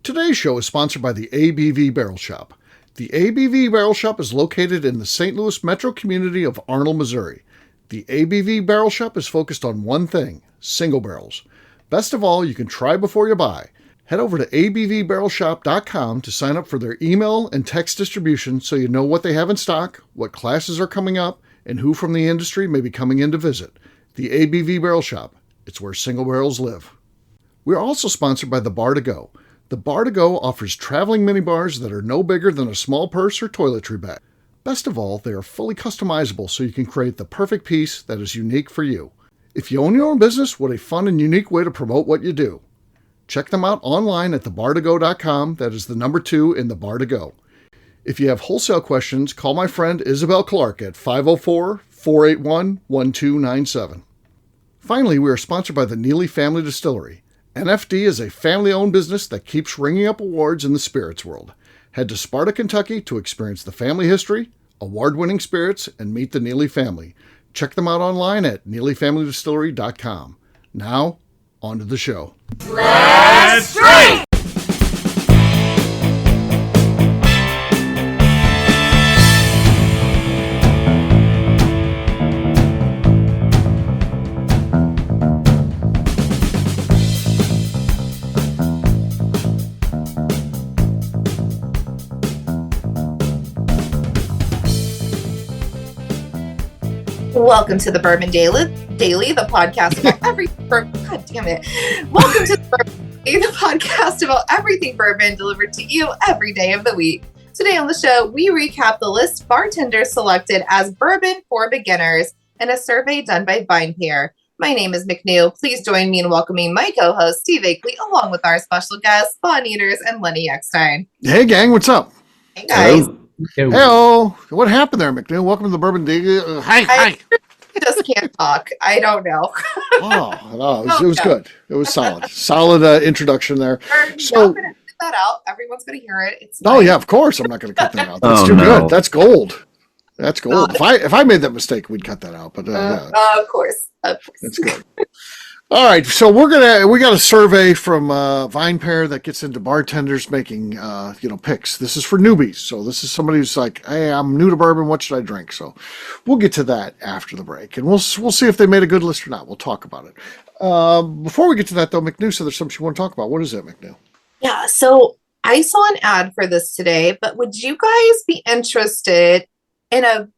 Today's show is sponsored by the ABV Barrel Shop. The ABV Barrel Shop is located in the St. Louis metro community of Arnold, Missouri. The ABV Barrel Shop is focused on one thing, single barrels. Best of all, you can try before you buy. Head over to abvbarrelshop.com to sign up for their email and text distribution so you know what they have in stock, what classes are coming up, and who from the industry may be coming in to visit. The ABV Barrel Shop. It's where single barrels live. We're also sponsored by the Bar to Go. The Bar to Go offers traveling minibars that are no bigger than a small purse or toiletry bag. Best of all, they are fully customizable so you can create the perfect piece that is unique for you. If you own your own business, what a fun and unique way to promote what you do. Check them out online at thebartogo.com. That is the number 2 in the Bar to Go. If you have wholesale questions, call my friend Isabel Clark at 504-481-1297. Finally, we are sponsored by the Neely Family Distillery. NFD is a family-owned business that keeps ringing up awards in the spirits world. Head to Sparta, Kentucky to experience the family history, award-winning spirits, and meet the Neely family. Check them out online at neelyfamilydistillery.com. Now, on to the show. Let's drink! Welcome to the Bourbon Daily, the podcast about everything bourbon. God damn it. Welcome to the Bourbon Daily, the podcast about everything bourbon delivered to you every day of the week. Today on the show, we recap the list bartenders selected as bourbon for beginners in a survey done by Vinepair. My name is McNew. Please join me in welcoming my co-host, Steve Akeley, along with our special guests, Nieters and Lenny Eckstein. Hey, gang, what's up? Hey, guys. Hello. What happened there, McNew? Welcome to the Bourbon Daily. Hi. I just can't talk. I don't know. It was good. It was solid. Solid introduction there. So cut that out. Everyone's going to hear it. It's yeah, of course. I'm not going to cut that out. That's too good. That's gold. That's gold. If I made that mistake, we'd cut that out. But yeah. Of course. That's good. All right, so we got a survey from Vinepair that gets into bartenders making picks. This is for newbies, so this is somebody who's like, hey, I'm new to bourbon. What should I drink? So we'll get to that after the break, and we'll see if they made a good list or not. We'll talk about it. Before we get to that, though, McNew said there's something you want to talk about. What is that, McNew? Yeah, so I saw an ad for this today, but would you guys be interested in a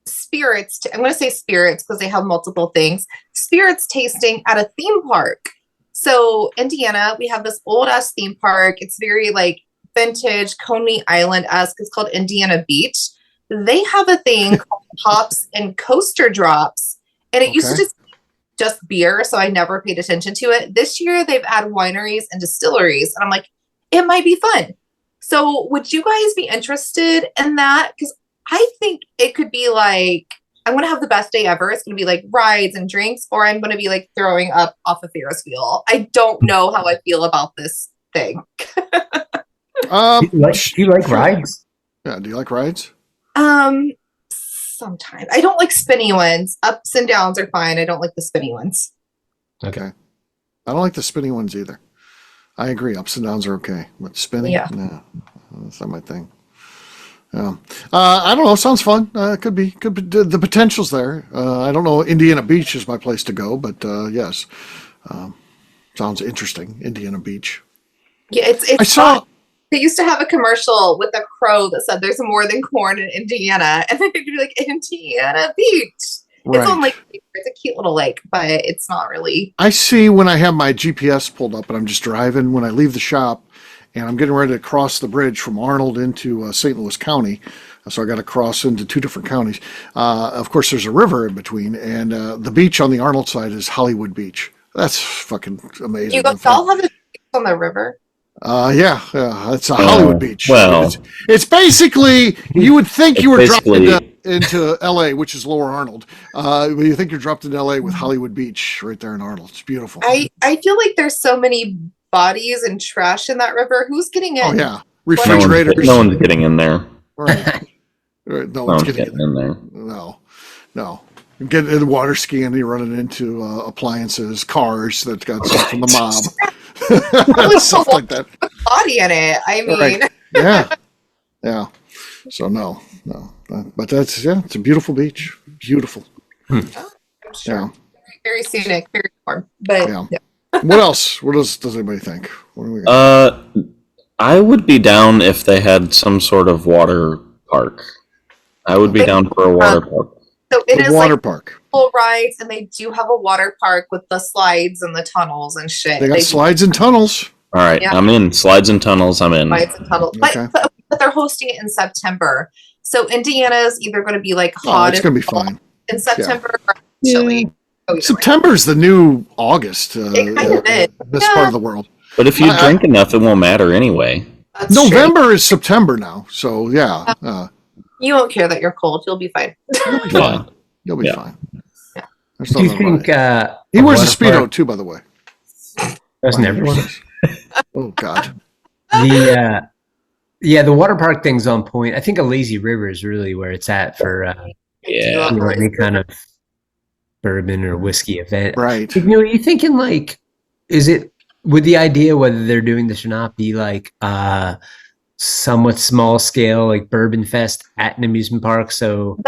spirits? I'm going to say spirits because they have multiple things. Spirits tasting at a theme park. So Indiana, we have this old ass theme park. It's very like vintage Coney Island-esque. It's called Indiana Beach. They have a thing called Pops and Coaster Drops, and it used to just beer, so I never paid attention to it. This year they've added wineries and distilleries, and I'm like, it might be fun. So would you guys be interested in that? Because I think it could be like, I'm going to have the best day ever. It's going to be like rides and drinks, or I'm going to be like throwing up off a Ferris wheel. I don't know how I feel about this thing. Do you like rides? Yeah. Do you like rides? Sometimes. I don't like spinny ones. Ups and downs are fine. I don't like the spinny ones. Okay. I don't like the spinny ones either. I agree. Ups and downs are okay. But spinning? Yeah. No, that's not my thing. Yeah. I don't know. Sounds fun. Could be. The potential's there. I don't know. Indiana Beach is my place to go, but yes. Sounds interesting. Indiana Beach. Yeah, it's I saw. fun. They used to have a commercial with a crow that said there's more than corn in Indiana. And then it'd be like, Indiana Beach. Right. It's on Lake. It's a cute little lake, but it's not really. I see when I have my GPS pulled up and I'm just driving, when I leave the shop and I'm getting ready to cross the bridge from Arnold into St. Louis County. So I got to cross into 2 different counties. Of course, there's a river in between. And the beach on the Arnold side is Hollywood Beach. That's fucking amazing. You all have a beach on the river? Yeah, it's a Hollywood beach. Well, it's basically, you would think you were dropped into LA, which is Lower Arnold. But you think you're dropped into LA with Hollywood Beach right there in Arnold. It's beautiful. I feel like there's so many bodies and trash in that river. Who's getting in? Oh yeah, refrigerators. No one's getting in there. Right. No one's getting in there. No. Getting in water skiing, you're running into appliances, cars that got stuff from the mob. Stuff like that. Body in it. I mean, Right. Yeah. So no. But that's it's a beautiful beach. Beautiful. I'm sure. Yeah. Very scenic, very warm. But Yeah. What else? What else does anybody think? What do we got? I would be down if they had some sort of water park. I would be down for a water park. So it is water like park. Full rides, and they do have a water park with the slides and the tunnels and shit. They got slides and tunnels. All right, Yeah. I'm in. Slides and tunnels, I'm in. Slides and tunnels. Okay. But they're hosting it in September. So Indiana's either going to be like Oh, hot it's gonna be fine. in September or chilly. Oh, September's the new August. It kind of is. This part of the world. But if you drink enough, it won't matter anyway. That's November is September now, so yeah. You won't care that you're cold. You'll be fine. You'll be fine. You'll be Yeah. fine. Yeah. There's Do you nothing think about it. He wears a Speedo too, by the way. doesn't everyone? Oh God. The water park thing's on point. I think a lazy river is really where it's at for Yeah. any kind of bourbon or whiskey event. Right. Are you thinking like, is it with the idea whether they're doing this or not be like somewhat small scale like Bourbon Fest at an amusement park? So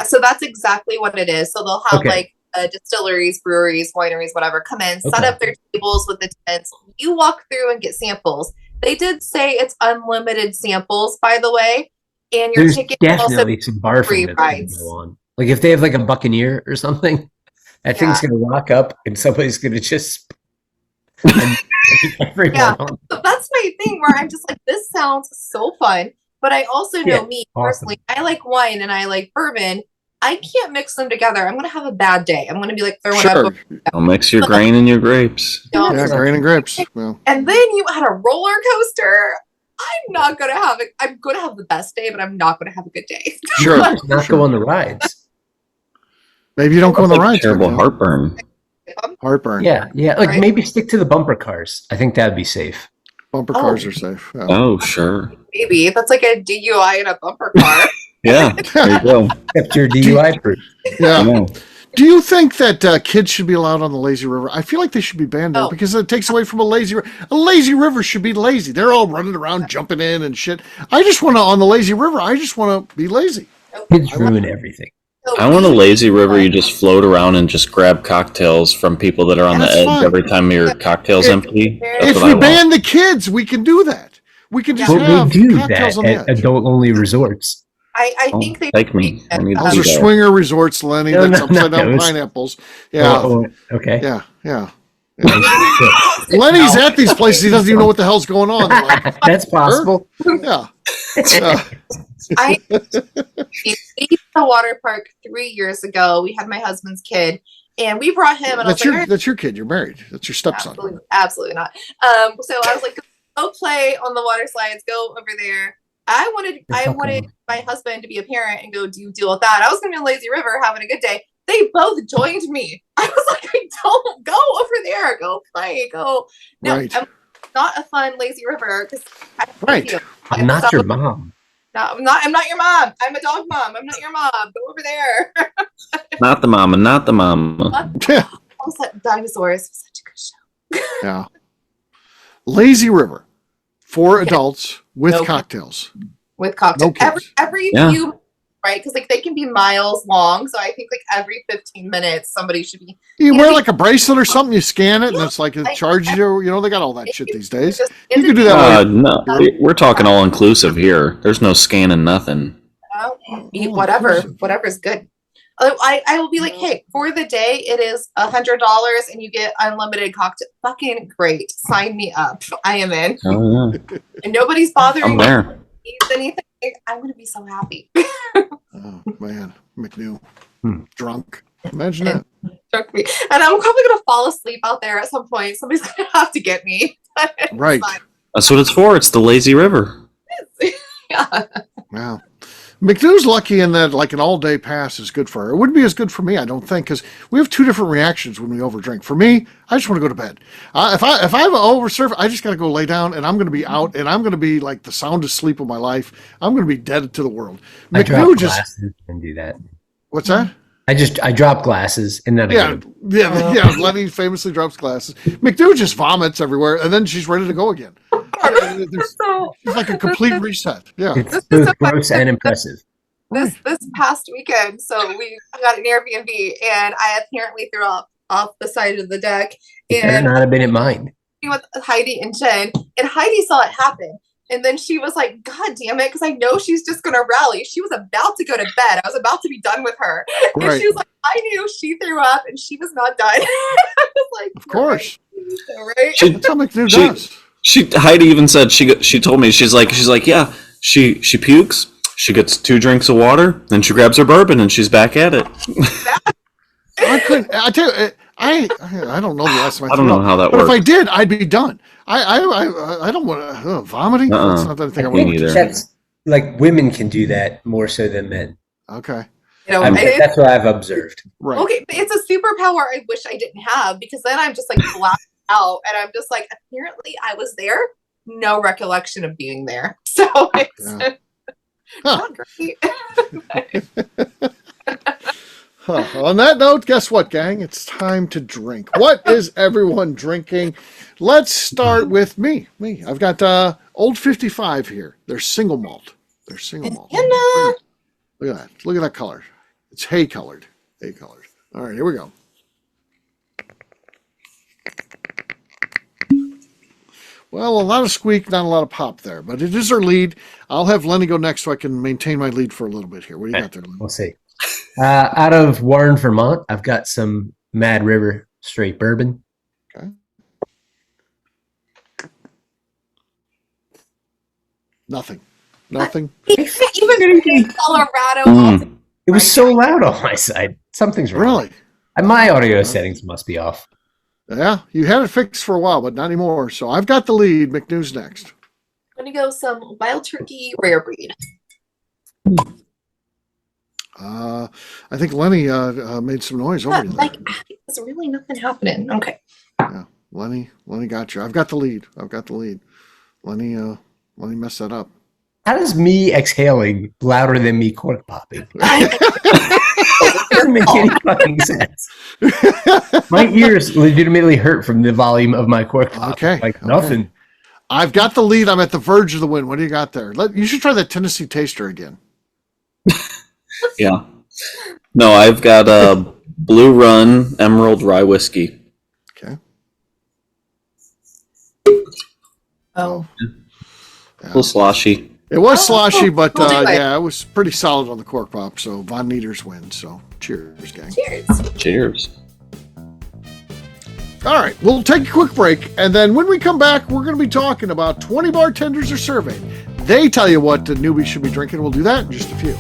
so that's exactly what it is. So they'll have Okay. like distilleries, breweries, wineries, whatever, come in, set Okay. up their tables with the tents. You walk through and get samples. They did say it's unlimited samples, by the way, and your there's ticket is also definitely some barfing free that they can rides. go on. Like if they have like a Buccaneer or something, that thing's gonna lock up and somebody's gonna just everyone Yeah. on. So that's my thing where I'm just like, this sounds so fun. But I also know Yeah, me awesome. personally, I like wine and I like bourbon. I can't mix them together. I'm gonna have a bad day. I'm gonna be like throwing Sure. up. I'll mix your grain and your grapes. You know? Yeah, grain and grapes. Well, And then you had a roller coaster. I'm gonna have the best day, but I'm not gonna have a good day. sure. Not go on the rides. Maybe you don't go on the rides. Terrible but, heartburn. Heartburn. Yeah, like Right. maybe stick to the bumper cars. I think that'd be safe. Bumper cars are safe. Yeah. Oh, sure. Maybe that's like a DUI in a bumper car. Yeah, there you go. Except your DUI proof. Yeah. Yeah. Do you think that kids should be allowed on the lazy river? I feel like they should be banned there Oh. because it takes away from a lazy river. A lazy river should be lazy. They're all running around, jumping in and shit. I just want to, on the lazy river, I just want to be lazy. Kids ruin everything. I want a lazy river. You just float around and just grab cocktails from people that are on the That's edge fun. every time your cocktail's empty. That's If what we I want. ban the kids, we can do that. We can just But have we do cocktails that on the at edge. adult-only resorts. I Oh, think they take me. I need to Those do are that. swinger resorts, Lenny. No, That's no, upside down no. pineapples. Yeah. Okay. Yeah. Lenny's at these places. He doesn't even know what the hell's going on. They're like, That's possible. yeah. I we did the water park 3 years ago. We had my husband's kid, and we brought him. And I was like, That's your kid. You're married. That's your stepson. absolutely not. So I was like, go play on the water slides. Go over there. I wanted my husband to be a parent and go deal with that. I was going to be in Lazy River having a good day. They both joined me. I was like, don't go over there. Go play. Go. No, Right. I'm not a fun Lazy River because Right. I'm not your mom. No, I'm not your mom. I'm a dog mom. I'm not your mom. Go over there. Not the mama, not the mama. Yeah. What was that? Dinosaurs. Such a good show. Yeah. Lazy River for adults with No. cocktails. With cocktails. No kids. Every Yeah. few, right? Because like they can be miles long. So I think like every 15 minutes somebody should be. You Yeah, wear they- like a bracelet or something, you scan it, and it's like it charges you. You know, they got all that shit these days. Just, You can do that. No, we're talking all inclusive here. There's no scanning nothing. Eat whatever's good. I will be like, hey, for the day it is $100 and you get unlimited cocktail. Fucking great. Sign me up. I am in. Oh, yeah. And nobody's bothering I'm me. there. Eats anything. I'm gonna be so happy. Oh man, McNew, drunk. Imagine that. Struck me. And I'm probably gonna fall asleep out there at some point. Somebody's gonna have to get me. It's Right. fine. That's what it's for. It's the lazy river. Yeah. Wow. McNew's lucky in that like an all-day pass is good for her. It wouldn't be as good for me, I don't think, because we have two different reactions when we overdrink. For me, I just want to go to bed. If I'm overserved, I just got to go lay down, and I'm going to be out, and I'm going to be like the soundest sleep of my life. I'm going to be dead to the world. I drop McNew just glasses and do that. what's that? I drop glasses and then I go. Yeah. Lenny famously drops glasses. McNew just vomits everywhere, and then she's ready to go again. It's like a complete reset. Yeah, It's both gross and impressive. This past weekend, so we got an Airbnb, and I apparently threw up off the side of the deck. It better not have been at mine. With Heidi and Jen, and Heidi saw it happen. And then she was like, God damn it, because I know she's just going to rally. She was about to go to bed. I was about to be done with her. Right. And she was like, I knew she threw up and she was not done. I was like, of course. Right? That's how McNew does. Heidi even said, she told me, she's like, yeah, she pukes, she gets 2 drinks of water, then she grabs her bourbon and she's back at it. I tell you, I don't know the last time I don't know how that works. But if I did, I'd be done. I don't want to vomiting. That's not the thing I want to do. That's like women can do that more so than men. Okay. You know, that's what I've observed. Right. Okay, but it's a superpower I wish I didn't have, because then I'm just like blacked out, and I'm just like, apparently I was there, no recollection of being there. So it's not great. On that note, guess what, gang? It's time to drink. What is everyone drinking? Let's start with me. I've got Old 55 here. They're single malt. Look at that. Look at that color. It's hay colored. All right, here we go. Well, a lot of squeak, not a lot of pop there, but it is our lead. I'll have Lenny go next so I can maintain my lead for a little bit here. What do you got there, Lenny? We'll see. Out of Warren, Vermont, I've got some Mad River straight bourbon. Okay. Nothing. Even in Colorado. It was so loud on my side. Something's wrong. Really? My audio settings must be off. Yeah, you had it fixed for a while, but not anymore. So I've got the lead. McNew's next. I'm going to go some Wild Turkey Rare Breed. I think Lenny made some noise over there. There's really nothing happening. Okay. Yeah, Lenny got you. I've got the lead. Lenny messed that up. How does me exhaling louder than me cork popping? Doesn't make any fucking sense. My ears legitimately hurt from the volume of my cork pop. Okay. Nothing. I've got the lead. I'm at the verge of the win. What do you got there? You should try that Tennessee Taster again. Yeah. No, I've got a Blue Run Emerald Rye Whiskey. Okay. Oh. Yeah. A little sloshy. It was sloshy, but it was pretty solid on the cork pop. So Von Nieters wins. So cheers, gang. Cheers. All right, we'll take a quick break, and then when we come back, we're going to be talking about 20 bartenders are surveyed. They tell you what the newbies should be drinking. We'll do that in just a few.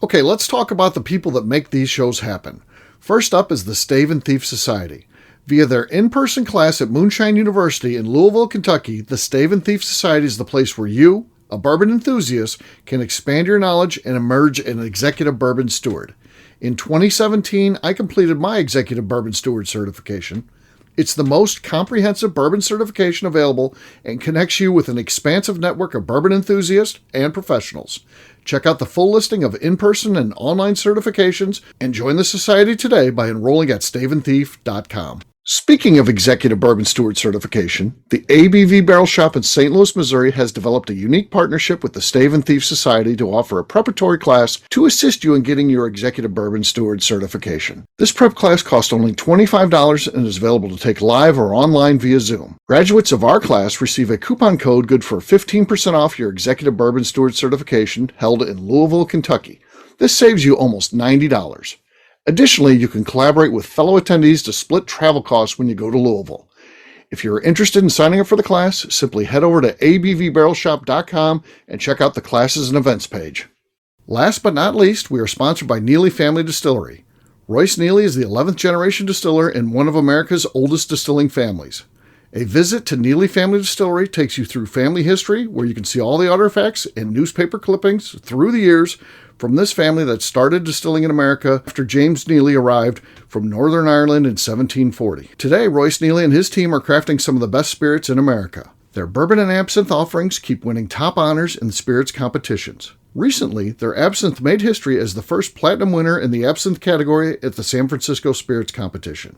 Okay, let's talk about the people that make these shows happen. First up is the Stave and Thief Society. Via their in-person class at Moonshine University in Louisville, Kentucky, the Stave and Thief Society is the place where you, a bourbon enthusiast, can expand your knowledge and emerge an executive bourbon steward. In 2017, I completed my executive bourbon steward certification. It's the most comprehensive bourbon certification available and connects you with an expansive network of bourbon enthusiasts and professionals. Check out the full listing of in-person and online certifications and join the society today by enrolling at staveandthief.com. Speaking of executive bourbon steward certification, the ABV Barrel Shop in St. Louis, Missouri has developed a unique partnership with the Stave and Thief Society to offer a preparatory class to assist you in getting your executive bourbon steward certification. This prep class costs only $25 and is available to take live or online via Zoom. Graduates of our class receive a coupon code good for 15% off your executive bourbon steward certification held in Louisville, Kentucky. This saves you almost $90. Additionally, you can collaborate with fellow attendees to split travel costs when you go to Louisville. If you're interested in signing up for the class, simply head over to abvbarrelshop.com and check out the classes and events page. Last but not least, we are sponsored by Neely Family Distillery. Royce Neely is the 11th generation distiller in one of America's oldest distilling families. A visit to Neely Family Distillery takes you through family history, where you can see all the artifacts and newspaper clippings through the years from this family that started distilling in America after James Neely arrived from Northern Ireland in 1740. Today, Royce Neely and his team are crafting some of the best spirits in America. Their bourbon and absinthe offerings keep winning top honors in the spirits competitions. Recently, their absinthe made history as the first platinum winner in the absinthe category at the San Francisco Spirits Competition.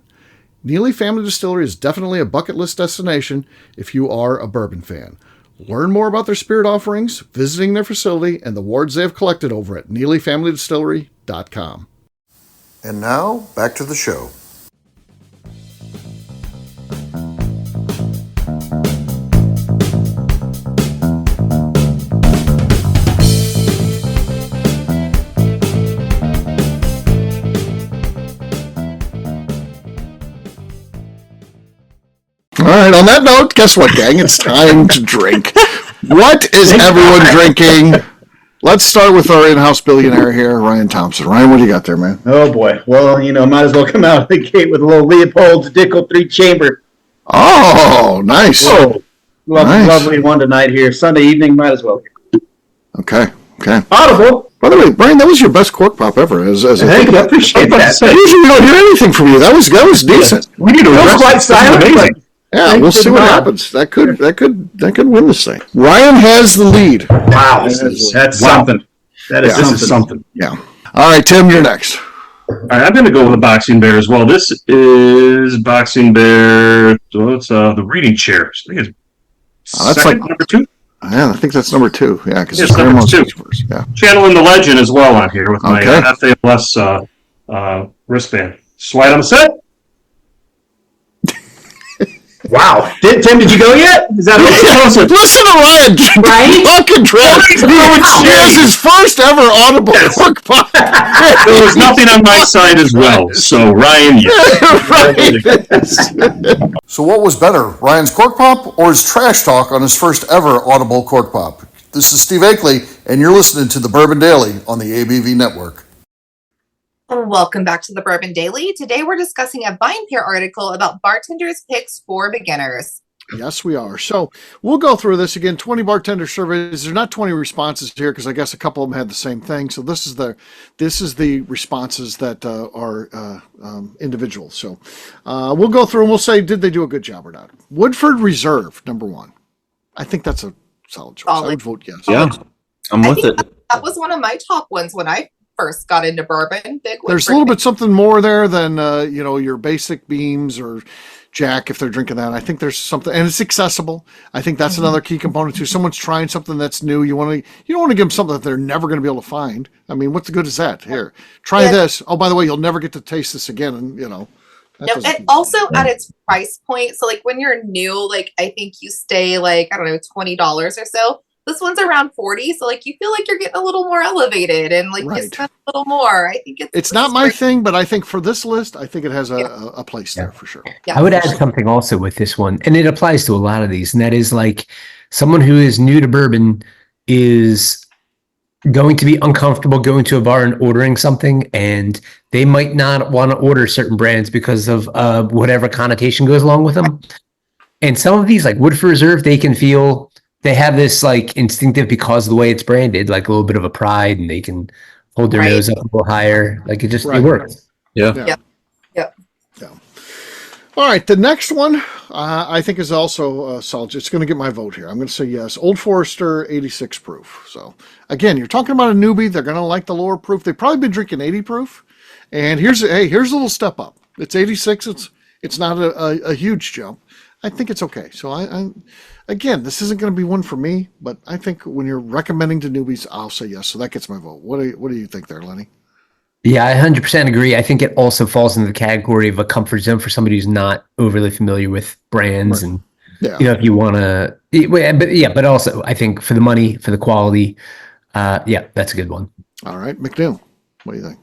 Neely Family Distillery is definitely a bucket list destination if you are a bourbon fan. Learn more about their spirit offerings, visiting their facility, and the awards they have collected over at NeelyFamilyDistillery.com. And now, back to the show. All right, on that note, guess what, gang? It's time to drink. What is everyone drinking? Let's start with our in-house billionaire here, Ryan Thompson. Ryan, what do you got there, man? Oh, boy. Well, might as well come out of the gate with a little Leopold's Dickel 3-chamber. Oh, nice. Oh, lovely one tonight here. Sunday evening, might as well. Okay. Audible. By the way, Brian, that was your best cork pop ever. Thank you. I appreciate that. Usually we don't hear anything from you. That was decent. We need to rest. Quite silent. Yeah, we'll see what happens. That could win this thing. Ryan has the lead. Wow, that's something. This is something. Yeah. All right, Tim, you're next. All right, I'm going to go with a Boxing Bear as well. This is Boxing Bear. So it's the reading chair. I think it's that's second, number 2. Yeah, I think that's number 2. Yeah, because it's number 2. First. Yeah. Channeling the legend as well on here with my FALS wristband. Slide on the set. Wow. Tim, did you go yet? Is that listen to Ryan. Right? Fucking Trent. He has his first ever audible cork pop. There was nothing on my side as well. So, Ryan, right. So what was better, Ryan's cork pop or his trash talk on his first ever audible cork pop? This is Steve Akeley, and you're listening to the Bourbon Daily on the ABV Network. Welcome back to the Bourbon Daily. Today we're discussing a Vinepair article about bartenders' picks for beginners. Yes, we are. So we'll go through this again. 20 bartender surveys. There's not 20 responses here because I guess a couple of them had the same thing. So this is the responses that are individual. So we'll go through and we'll say, did they do a good job or not? Woodford Reserve, number 1. I think that's a solid choice. I would vote yes. Yeah, I'm with it. That was one of my top ones when I first got into bourbon. There's a little bit something more there than your basic Beams or Jack if they're drinking that. I think there's something, and it's accessible. I think that's another key component too. Someone's trying something that's new. You don't want to give them something that they're never going to be able to find. I mean, what's the good is that? Here, try this. Oh, by the way, you'll never get to taste this again, and No, and also at its price point. So like when you're new, like I think you stay like I don't know $20 or so. This one's around 40, so like you feel like you're getting a little more elevated and like you spend a little more. I think it's not my thing, but I think for this list, I think it has a place there for sure. Yeah, I would add something also with this one, and it applies to a lot of these, and that is like someone who is new to bourbon is going to be uncomfortable going to a bar and ordering something, and they might not want to order certain brands because of whatever connotation goes along with them. And some of these, like Woodford Reserve, they can feel they have this like instinctive because of the way it's branded, like a little bit of a pride, and they can hold their nose up a little higher. Like it just it works. Yeah. All right, the next one I think is also solid. It's going to get my vote here. I'm going to say yes. Old Forester 86 proof. So again, you're talking about a newbie. They're going to like the lower proof. They've probably been drinking 80 proof. And here's a little step up. It's 86. It's not a huge jump. I think it's okay. So I again, this isn't going to be one for me, but I think when you're recommending to newbies, I'll say yes. So that gets my vote. What do you think there, Lenny? Yeah, I 100% agree. I think it also falls into the category of a comfort zone for somebody who's not overly familiar with brands, and if you want to, but also I think for the money, for the quality, that's a good one. All right, McNew, what do you think?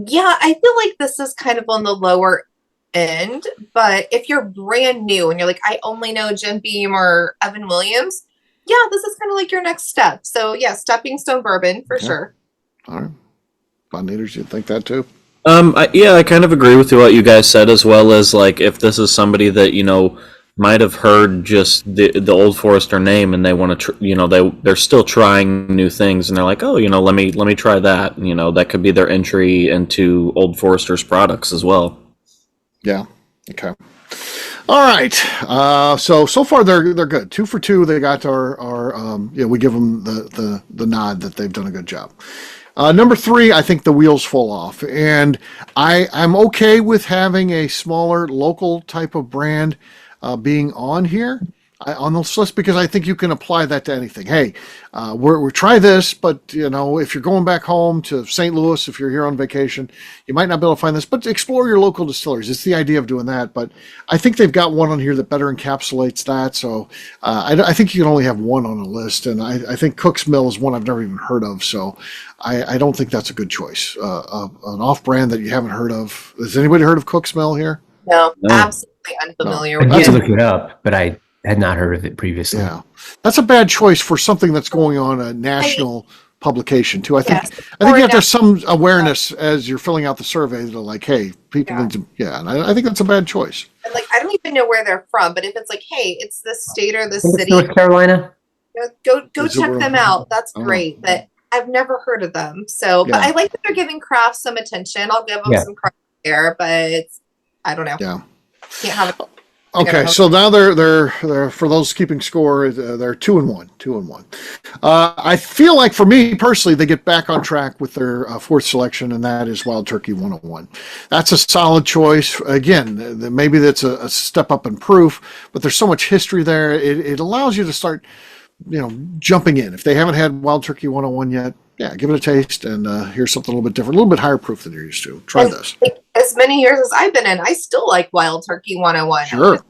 Yeah, I feel like this is kind of on the lower end, but if you're brand new and you're like, I only know Jim Beam or Evan Williams, this is kind of like your next step. So stepping stone bourbon for sure. All right. Nieters, you think that too? I kind of agree with what you guys said, as well as like if this is somebody that might have heard just the Old Forester name, and they want to, they're still trying new things, and they're like, oh, let me try that. That could be their entry into Old Forester's products as well. Yeah. Okay. All right. So far they're good. 2 for 2. They got our we give them the nod that they've done a good job. Number 3, I think the wheels fall off, and I'm okay with having a smaller local type of brand being on here on this list, because I think you can apply that to anything. Hey, we're try this, but if you're going back home to St. Louis, if you're here on vacation, you might not be able to find this, but explore your local distilleries. It's the idea of doing that, but I think they've got one on here that better encapsulates that. So I think you can only have one on a list, and I think Cook's Mill is one I've never even heard of, so I don't think that's a good choice. An off-brand that you haven't heard of. Has anybody heard of Cook's Mill here? No, absolutely unfamiliar. I with did it. look it up, but I had not heard of it previously. Yeah, that's a bad choice for something that's going on a national publication too. I think you have to have some awareness as you're filling out the survey that are like, hey, people need to, and I think that's a bad choice. And I don't even know where they're from, but if it's like, hey, it's this state or this city, North Carolina. Go check them out. That's great. But I've never heard of them. So, but I like that they're giving craft some attention. I'll give them some credit there, but I don't know. Yeah. Can't have it. Okay, so now they're for those keeping score, they're 2-1, 2-1. I feel like for me personally, they get back on track with their 4th selection, and that is Wild Turkey 101. That's a solid choice. Again, maybe that's a step up in proof, but there's so much history there. It allows you to start, jumping in. If they haven't had Wild Turkey 101 yet, give it a taste, and here's something a little bit different, a little bit higher proof than you're used to. Try this. As many years as I've been in, I still like Wild Turkey 101. Sure.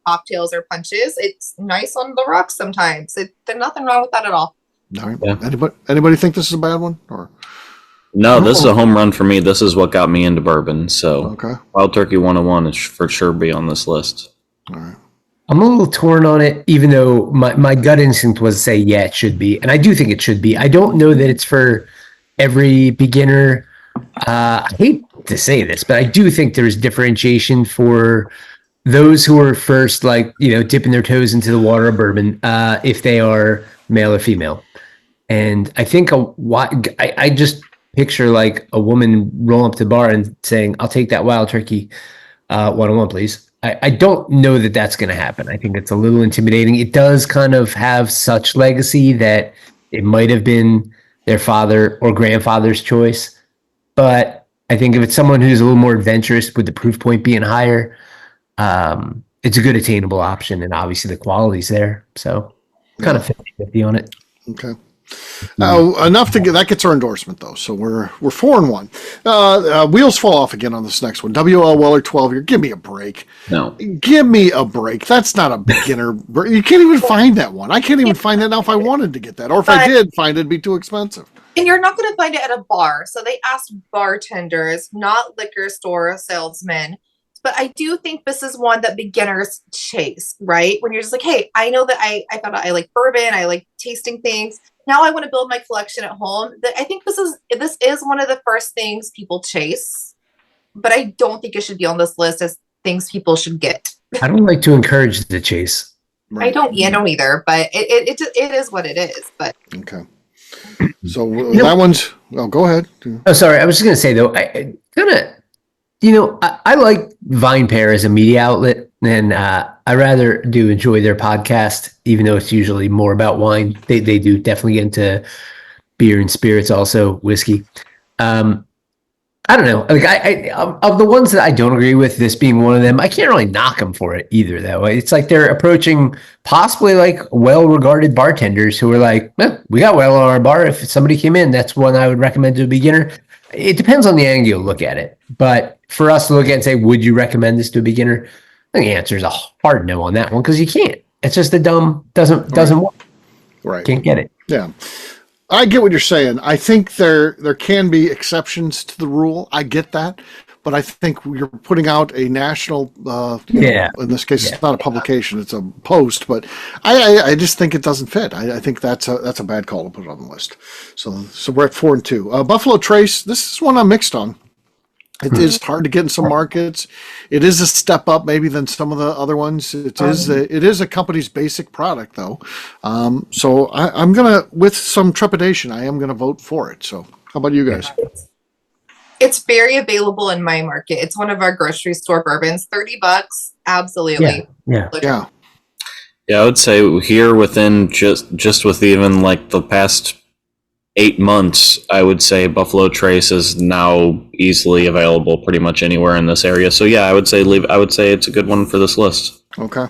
Cocktails or punches. It's nice on the rocks sometimes. There's nothing wrong with that at all. All right. Yeah. Anybody think this is a bad one? Or no, this is a home run for me. This is what got me into bourbon. So Wild Turkey 101 is for sure be on this list. All right. I'm a little torn on it, even though my gut instinct was to say, it should be. And I do think it should be. I don't know that it's for every beginner. I hate to say this, but I do think there's differentiation for those who are first, dipping their toes into the water of bourbon, if they are male or female. And I think I just picture a woman rolling up to the bar and saying, I'll take that Wild Turkey 101, please. I don't know that that's going to happen. I think it's a little intimidating. It does kind of have such legacy that it might have been their father or grandfather's choice. But I think if it's someone who's a little more adventurous with the proof point being higher, it's a good attainable option. And obviously the quality's there. So kind of 50-50 on it. Okay. Enough to get that gets our endorsement though, so we're 4-1. Wheels fall off again on this next one. WL Weller 12 year. Give me a break. No, give me a break. That's not a beginner. You can't even find that one. I can't even find that now if I wanted to get that, or if I did find it, it'd be too expensive. And you're not going to find it at a bar. So they asked bartenders, not liquor store salesmen. But I do think this is one that beginners chase, right? When you're just like, hey, I know that I found out I like bourbon, I like tasting things. Now I want to build my collection at home. I think this is one of the first things people chase, but I don't think it should be on this list as things people should get. I don't like to encourage the chase. Right. I don't either, but it is what it is. But okay. So that one's. Oh, go ahead. Oh, sorry. I was just gonna say though, I like Vinepair as a media outlet, and I rather do enjoy their podcast, even though it's usually more about wine. They do definitely get into beer and spirits, also whiskey. I don't know. I of the ones that I don't agree with, this being one of them, I can't really knock them for it either, though. It's like they're approaching possibly well-regarded bartenders who are like, we got well on our bar. If somebody came in, that's one I would recommend to a beginner. It depends on the angle you look at it. But for us to look at it and say, would you recommend this to a beginner? I think the answer is a hard no on that one, because you can't. It's just doesn't work. Right. Can't get it. Yeah. I get what you're saying. I think there can be exceptions to the rule. I get that. But I think you're putting out a national, in this case, it's not a publication, it's a post, but I just think it doesn't fit. I think that's a bad call to put it on the list. So we're at 4-2. Buffalo Trace, this is one I'm mixed on. It is hard to get in some markets. It is a step up maybe than some of the other ones. It is a company's basic product though. So I'm gonna, with some trepidation, I am gonna vote for it. So how about you guys? It's very available in my market. It's one of our grocery store bourbons. $30. Absolutely. Yeah. Yeah. Yeah, I would say here within just with even like the past 8 months, I would say Buffalo Trace is now easily available pretty much anywhere in this area. So yeah, I would say it's a good one for this list. Okay.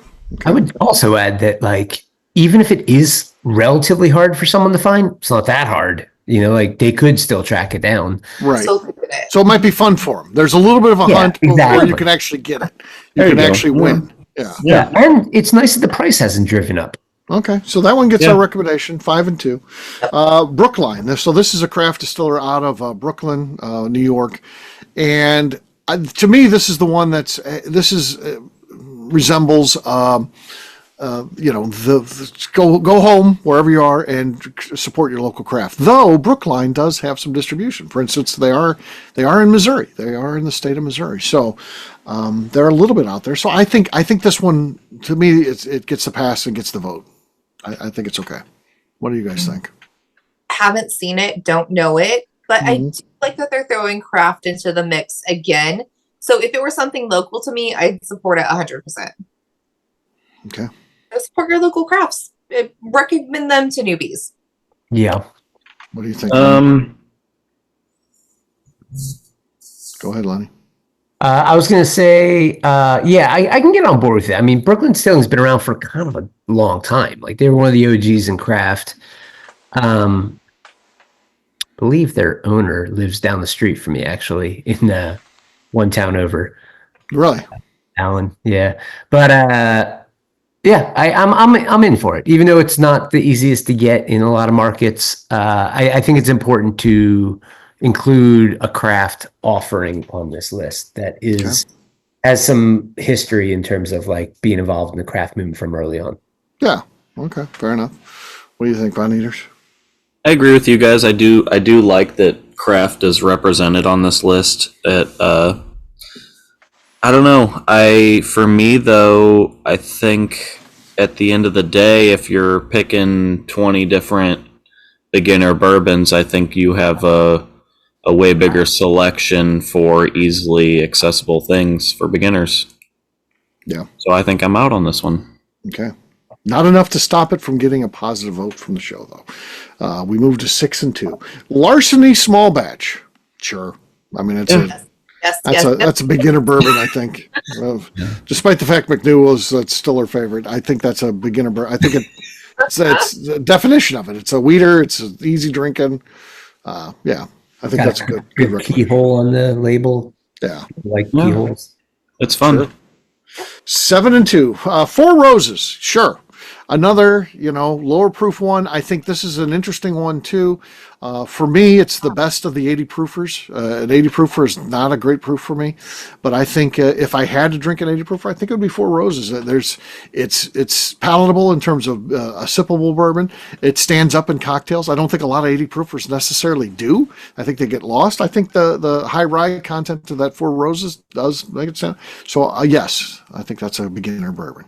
I would also add that, like, even if it is relatively hard for someone to find, it's not that hard. You know, like they could still track it down. Right. So So it might be fun for them. There's a little bit of a hunt before exactly. you can actually get it. There You you can go. actually win. Yeah. Yeah. And it's nice that the price hasn't driven up. Okay, so that one gets Yeah. our recommendation, 5 and 2. Brookline. So this is a craft distiller out of Brooklyn, New York, and to me, this is the one that's resembles. Go home wherever you are and support your local craft. Though Brookline does have some distribution. For instance, they are in Missouri. They are in the state of Missouri. So they're a little bit out there. So I think this one, to me, it gets the pass and gets the vote. I think it's okay. What do you guys think? haven't seen it, don't know it, but I do like that they're throwing craft into the mix again. So if it were something local to me, I'd support it 100%. Okay. Support your local crafts. Recommend them to newbies. Yeah. What do you think? Go ahead, Lenny. I was going to say, yeah, I can get on board with it. I mean, Brooklyn Stilling's been around for kind of a long time. Like, they were one of the OGs in craft. I believe their owner lives down the street from me, actually, in one town over. Really? Alan, yeah. But yeah, I'm in for it. Even though it's not the easiest to get in a lot of markets, I think it's important to include a craft offering on this list that has some history in terms of like being involved in the craft movement from early on. Yeah. Okay. Fair enough. What do you think, Von Eaters? I agree with you guys. I do like that craft is represented on this list. I don't know. For me though, I think at the end of the day, if you're picking 20 different beginner bourbons, I think you have a way bigger selection for easily accessible things for beginners. Yeah. So I think I'm out on this one. Okay. Not enough to stop it from getting a positive vote from the show, though. We moved to 6 and 2. Larceny small batch. Sure. I mean, that's a beginner bourbon, I think. Despite the fact McNew that's still her favorite, I think that's a beginner bourbon. I think it's the definition of it. It's a weeder. It's easy drinking. Yeah. I think that's a good keyhole on the label. Yeah. Like keyholes. It's fun. Sure. 7 and 2. Four Roses. Sure. Another, lower proof one. I think this is an interesting one too. For me, it's the best of the 80 proofers. An 80 proofer is not a great proof for me, but I think if I had to drink an 80 proofer, I think it would be Four Roses. It's palatable in terms of a sippable bourbon. It stands up in cocktails. I don't think a lot of 80 proofers necessarily do. I think they get lost. I think the high rye content of that Four Roses does make it stand. So yes, I think that's a beginner bourbon.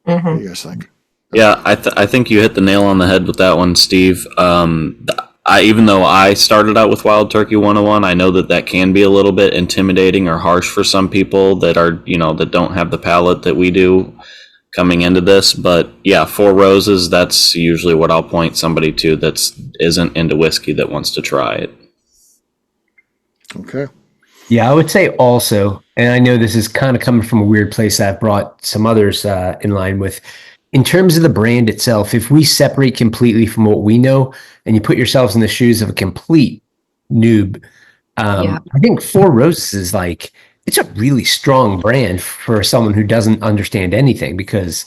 Mm-hmm. What do you guys think? Yeah, I think you hit the nail on the head with that one, Steve. Even though I started out with Wild Turkey 101, I know that can be a little bit intimidating or harsh for some people that are, that don't have the palate that we do coming into this. But yeah, Four Roses, that's usually what I'll point somebody to that isn't into whiskey that wants to try it. Okay. Yeah, I would say also, and I know this is kind of coming from a weird place I've brought some others in line with. In terms of the brand itself, if we separate completely from what we know and you put yourselves in the shoes of a complete noob, I think Four Roses is it's a really strong brand for someone who doesn't understand anything because,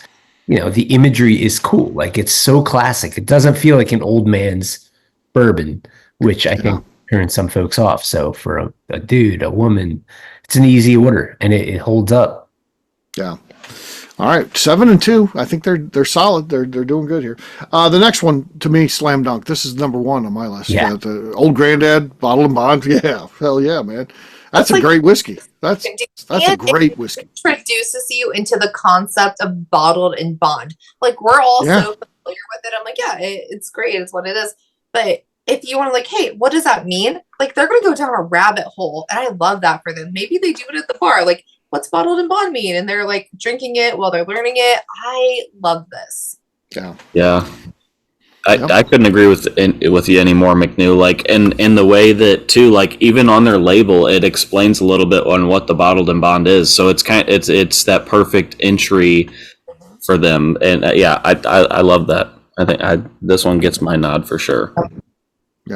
the imagery is cool. Like, it's so classic. It doesn't feel like an old man's bourbon, which I think turns some folks off. So for a dude, a woman, it's an easy order and it holds up. Yeah. All right, 7 and 2. I think they're solid. They're doing good here. The next one to me, slam dunk. This is number 1 on my list. Yeah. The Old Granddad Bottle and Bond. Yeah, hell yeah, man. That's a great whiskey. That's a And great whiskey. introduces you into the concept of bottled and bond. Like we're all Yeah. so familiar with it. I'm like, yeah, it's great. It's what it is. But if you want to like, hey, what does that mean? Like they're going to go down a rabbit hole. And I love that for them. Maybe they do it at the bar. Like, what's bottled and bond mean? And they're like drinking it while they're learning it. I love this. Yeah. Yeah. Yep. I couldn't agree with you anymore, McNew. Like, and in the way that too, like even on their label, it explains a little bit on what the bottled and bond is. So it's it's that perfect entry for them. And I love that. I think this one gets my nod for sure.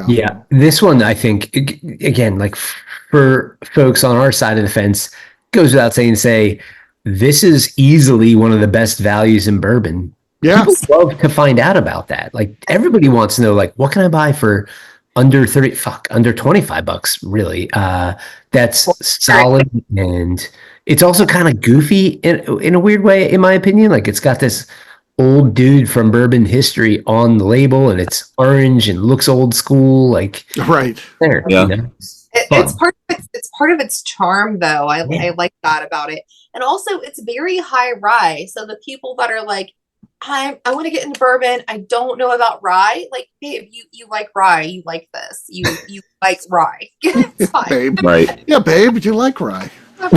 Yeah, this one I think again, like for folks on our side of the fence, goes without saying to say, this is easily one of the best values in bourbon. Yeah. People love to find out about that. Like everybody wants to know, like, what can I buy for under $25, really? That's solid, and it's also kind of goofy in a weird way, in my opinion. Like it's got this old dude from bourbon history on the label, and it's orange and looks old school. Like Right. there, Yeah. you know? It's part of its charm, though. I like that about it. And also, it's very high rye. So the people that are like, I want to get into bourbon. I don't know about rye. Like, babe, you like rye. You like this. You like rye. It's fine. Babe. Right. Yeah, babe, do you like rye? But,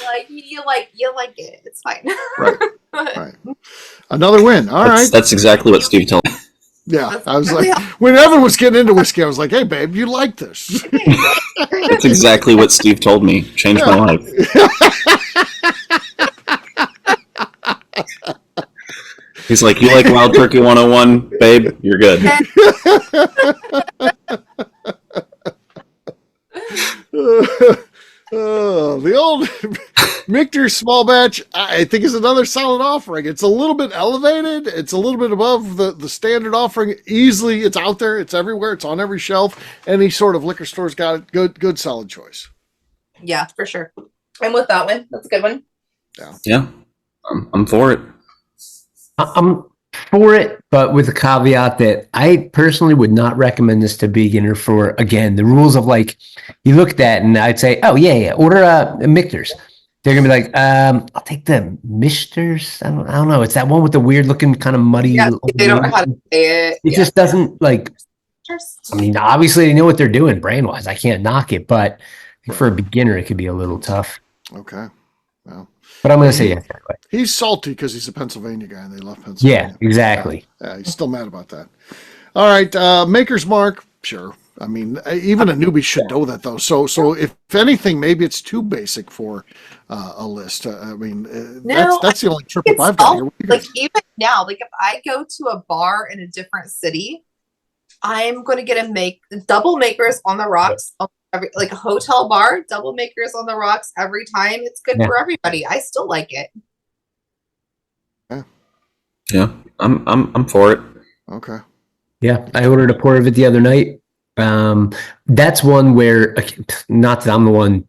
like you like it. It's fine. Right. Another win. All right. That's exactly what Steve told me. Yeah. I was like, when Evan was getting into whiskey, I was like, hey, babe, you like this? That's exactly what Steve told me. Changed my life. He's like, you like Wild Turkey 101, babe? You're good. The old McNew small batch, I think, is another solid offering. It's a little bit elevated. It's a little bit above the standard offering. Easily, it's out there. It's everywhere. It's on every shelf. Any sort of liquor store's got it. Good, solid choice. Yeah, for sure. I'm with that one. That's a good one. Yeah. I'm for it. I'm for it, but with the caveat that I personally would not recommend this to a beginner for, again, the rules of like, you look at that and I'd say, oh, yeah, order a Michter's. They're going to be like, I'll take the Michter's. I don't know. It's that one with the weird looking kind of muddy. Yeah, they don't know how to say it. It just doesn't like, I mean, obviously they know what they're doing brand wise. I can't knock it, but for a beginner, it could be a little tough. Okay. Well, but I'm going to say yes anyway. he's salty because he's a Pennsylvania guy and they love Pennsylvania. Yeah, exactly. Yeah, he's still mad about that. All right. Maker's Mark. Sure. I mean, even a newbie should know that, though. So if anything, maybe it's too basic for a list. I mean, that's the only trip up I've got here. Like even now, like if I go to a bar in a different city, I'm going to get double makers on the rocks. Like a hotel bar, double makers on the rocks every time. It's good for everybody. I still like it. Yeah, I'm for it. Okay. Yeah, I ordered a pour of it the other night. That's one where, not that I'm the one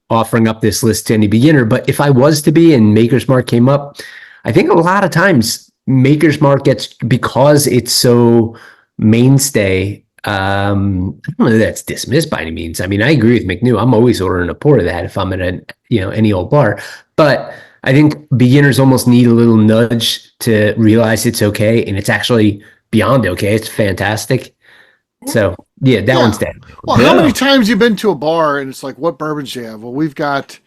offering up this list to any beginner, but if I was to be and Maker's Mark came up, I think a lot of times Maker's Mark gets, because it's so mainstay, I don't know that that's dismissed by any means. I mean, I agree with McNew. I'm always ordering a pour of that if I'm at any old bar, but I think beginners almost need a little nudge to realize it's okay, and it's actually beyond okay. It's fantastic. So yeah, that one's dead. Well, how many times you been to a bar and it's like, what bourbons do you have? Well, we've got,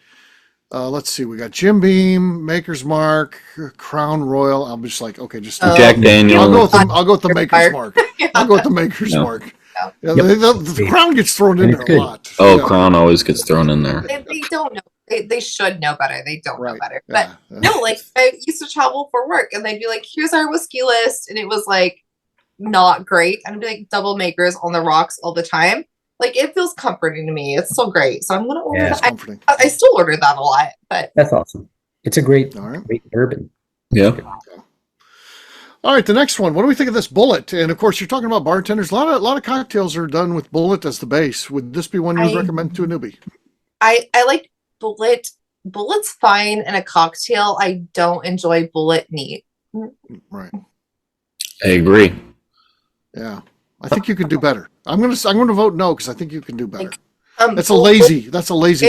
let's see, we got Jim Beam, Maker's Mark, Crown Royal. I'm just like, okay, just Jack Daniel. I'll go with the Maker's Mark. I'll go with the Maker's Mark. Yeah, the Crown gets thrown in there a lot. Oh, Crown always gets thrown in there. They don't know. They should know better. They don't know better. Yeah. But no, like I used to travel for work and they'd be like, here's our whiskey list. And it was like not great. I'd be like double makers on the rocks all the time. Like it feels comforting to me. It's still great. So I'm going to order that. I still order that a lot, but that's awesome. It's a great bourbon. Yeah. All right, the next one. What do we think of this Bullet? And of course, you're talking about bartenders. A lot of cocktails are done with Bullet as the base. Would this be one you would recommend to a newbie? I like Bullet. Bullet's fine in a cocktail. I don't enjoy Bullet neat. Right. I agree. Yeah. I think you could do better. I'm gonna vote no because I think you can do better. That's a Bullet- lazy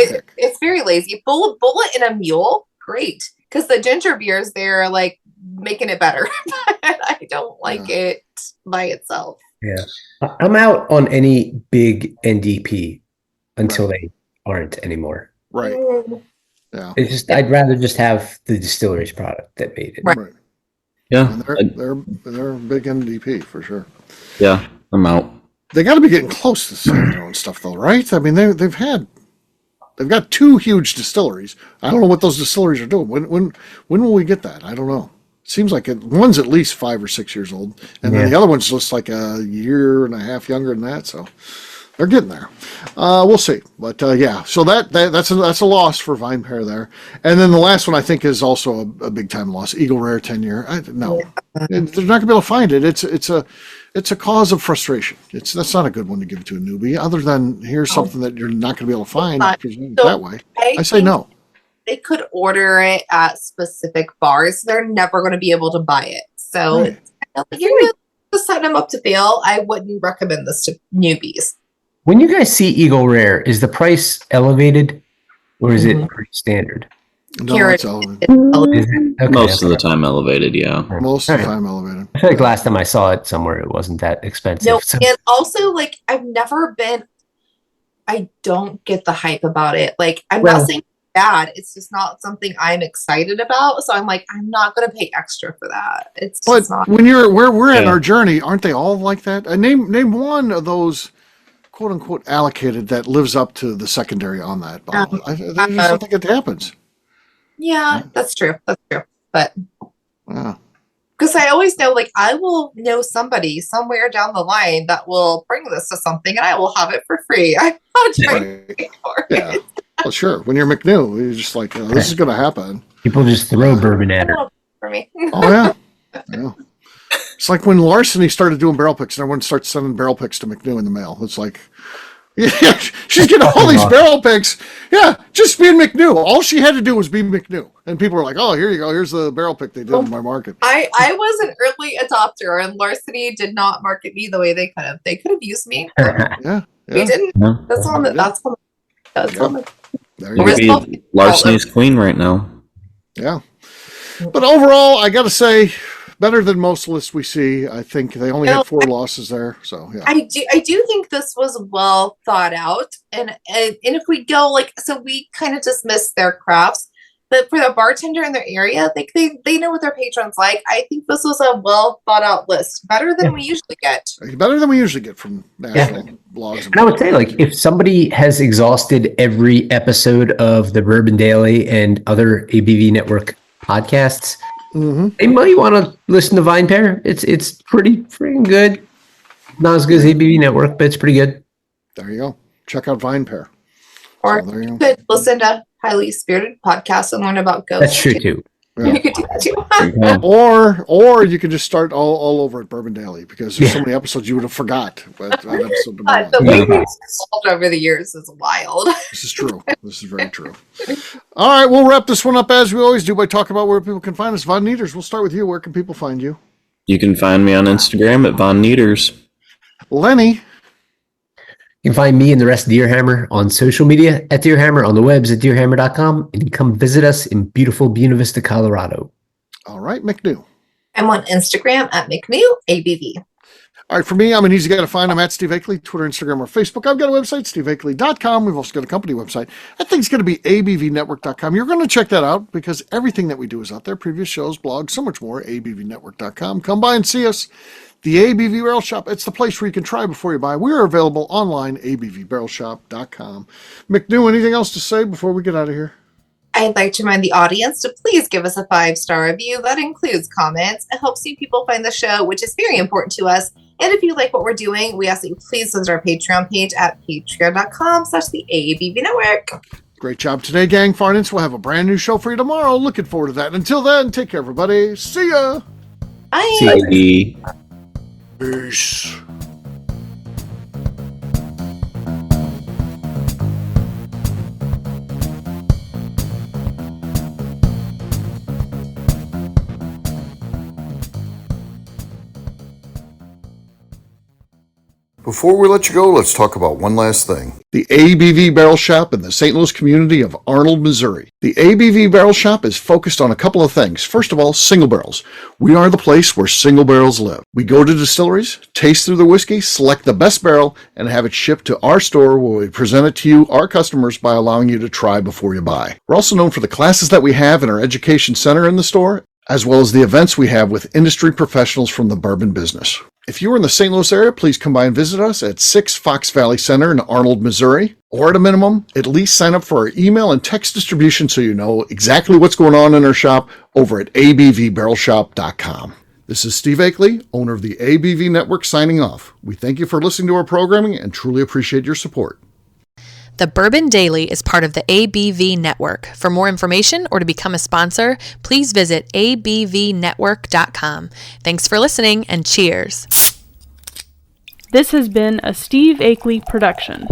pick. It's very lazy. Bullet and a mule, great. Because the ginger beers, they're like making it better. But I don't like it by itself. Yeah. I'm out on any big NDP until they aren't anymore. Right. Mm. Yeah. It's just I'd rather just have the distillery's product that made it. Right. Yeah. And they're a big NDP for sure. Yeah. I'm out. They got to be getting close to selling their own stuff, though, right? I mean, they've got 2 huge distilleries. I don't know what those distilleries are doing. When will we get that? I don't know. It seems like one's at least 5 or 6 years old, and then the other one's just like a year and a half younger than that. So they're getting there. We'll see. But so that's a loss for Vinepair there. And then the last one I think is also a big time loss. Eagle Rare 10-year. No, they're not going to be able to find it. It's a cause of frustration. That's not a good one to give to a newbie. Other than here's something that you're not going to be able to find that way. I say no. They could order it at specific bars. They're never going to be able to buy it. So you're going to set them up to fail. I wouldn't recommend this to newbies. When you guys see Eagle Rare, is the price elevated or is it pretty standard? No, Here it's it elevated. Is it? Okay, Most of the time elevated, yeah. Most of the time elevated. I feel like last time I saw it somewhere, it wasn't that expensive. No, So- and also like I don't get the hype about it. Like I'm not saying it's bad. It's just not something I'm excited about. So I'm like, I'm not going to pay extra for that. It's just not. When we're at our journey, aren't they all like that? Name one of those quote unquote allocated that lives up to the secondary on that bottle. I just don't think it happens. Yeah, that's true. That's true. But Yeah. because I always know, like, I will know somebody somewhere down the line that will bring this to something and I will have it for free. I'm not trying to pay for it. Yeah. Well, sure. When you're McNew, you're just like, this is going to happen. People just throw bourbon at her. For me. Oh, yeah. It's like when Larceny started doing barrel picks and everyone starts sending barrel picks to McNew in the mail. It's like, yeah, she's getting all these barrel picks. Yeah, just being McNew. All she had to do was be McNew. And people were like, oh, here you go. Here's the barrel pick they did in my market. I was an early adopter and Larceny did not market me the way they could have. They could have used me. Yeah. They didn't. Yeah. That's on the There You you could go. be Larceny's queen right now. Yeah. But overall, I got to say, better than most lists we see. I think they only had 4 losses there. So, yeah. I do think this was well thought out. And if we go so we kind of dismiss their crafts, but for the bartender in their area, they know what their patrons like. I think this was a well thought out list, better than we usually get. Better than we usually get from national blogs. And I would say, like, if somebody has exhausted every episode of the Bourbon Daily and other ABV Network podcasts, they might want to listen to Vinepair. It's pretty freaking good. Not as good as ABV Network, but it's pretty good. There you go. Check out Vinepair. Or So there you you go. could listen to Highly Spirited podcasts and learn about ghosts. That's true too. Yeah. You could do that too. Or you can just start all over at Bourbon Daily because there's so many episodes you would have forgot. But that episode to be on. The way we've evolved over the years is wild. This is true. This is very true. All right, we'll wrap this one up as we always do by talking about where people can find us. Von Nieters, we'll start with you. Where can people find you? You can find me on Instagram at Von Nieters. Lenny. You can find me and the rest of Deerhammer on social media at Deerhammer, on the webs at deerhammer.com, and you can come visit us in beautiful Buena Vista, Colorado. All right, McNew. I'm on Instagram at McNew ABV. All right, for me, I'm an easy guy to find. I'm at Steve Akeley, Twitter, Instagram, or Facebook. I've got a website, steveakeley.com. We've also got a company website. That thing's going to be abvnetwork.com. You're going to check that out because everything that we do is out there. Previous shows, blogs, so much more, abvnetwork.com. Come by and see us. The ABV Barrel Shop, it's the place where you can try before you buy. We are available online, abvbarrelshop.com. McNew, anything else to say before we get out of here? I'd like to remind the audience to please give us a 5-star review. That includes comments. It helps new people find the show, which is very important to us. And if you like what we're doing, we ask that you please visit our Patreon page at patreon.com/the ABV Network. Great job today, gang. Farnance, we'll have a brand new show for you tomorrow. Looking forward to that. Until then, take care, everybody. See ya. Bye. Bye. Peace. Before we let you go, let's talk about one last thing. The ABV Barrel Shop in the St. Louis community of Arnold, Missouri. The ABV Barrel Shop is focused on a couple of things. First of all, single barrels. We are the place where single barrels live. We go to distilleries, taste through the whiskey, select the best barrel, and have it shipped to our store where we present it to you, our customers, by allowing you to try before you buy. We're also known for the classes that we have in our education center in the store, as well as the events we have with industry professionals from the bourbon business. If you are in the St. Louis area, please come by and visit us at 6 Fox Valley Center in Arnold, Missouri. Or at a minimum, at least sign up for our email and text distribution so you know exactly what's going on in our shop over at abvbarrelshop.com. This is Steve Akeley, owner of the ABV Network, signing off. We thank you for listening to our programming and truly appreciate your support. The Bourbon Daily is part of the ABV Network. For more information or to become a sponsor, please visit abvnetwork.com. Thanks for listening and cheers. This has been a Steve Akeley production.